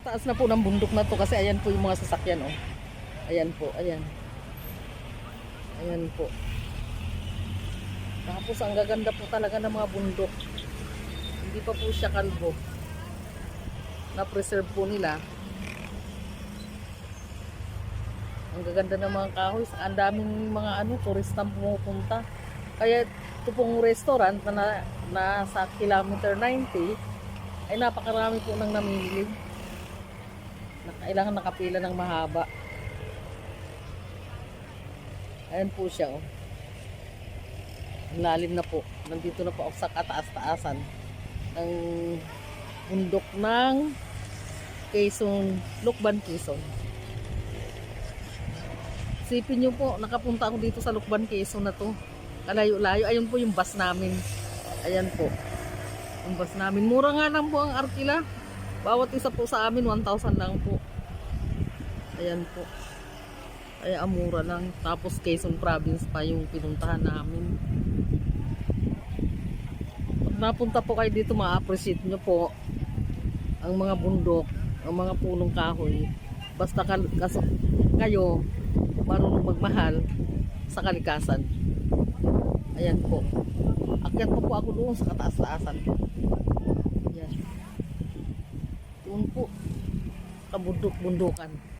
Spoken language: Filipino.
Taas na po ng bundok na to kasi ayan po yung mga sasakyan oh. Ayan po, ayan. Ayan po. Tapos ang gaganda po talaga ng mga bundok. Hindi pa po siya kalbo. Na-preserve po nila. Ang gaganda ng mga kahoy. Ang daming mga turistang pumupunta. Kaya ito pong restaurant na nasa kilometer 90 ay napakarami po nang namimili. Kailangan nakapila ng mahaba. Ayan po siya oh. Ang lalim na po. Nandito na po ako sa kataas-taasan ng bundok ng Quezon, Lukban, Quezon. Isipin nyo po, nakapunta ako dito sa Lukban, Quezon na to. Kalayo-layo. Ayun po yung bus namin. Ayan po. Yung bus namin. Mura nga lang po ang arkila. Bawat isa po sa amin, 1,000 lang po. Ayan po. Ay amura lang. Tapos Quezon Province pa yung pinuntahan namin. Pag napunta po kayo dito, ma-appreciate nyo po ang mga bundok, ang mga punong kahoy. Basta kayo marunong magmahal sa kalikasan. Ayan po. Akyat pa po ako doon sa kataas-taasan. Ayan. Doon po. Kabundok-bundukan.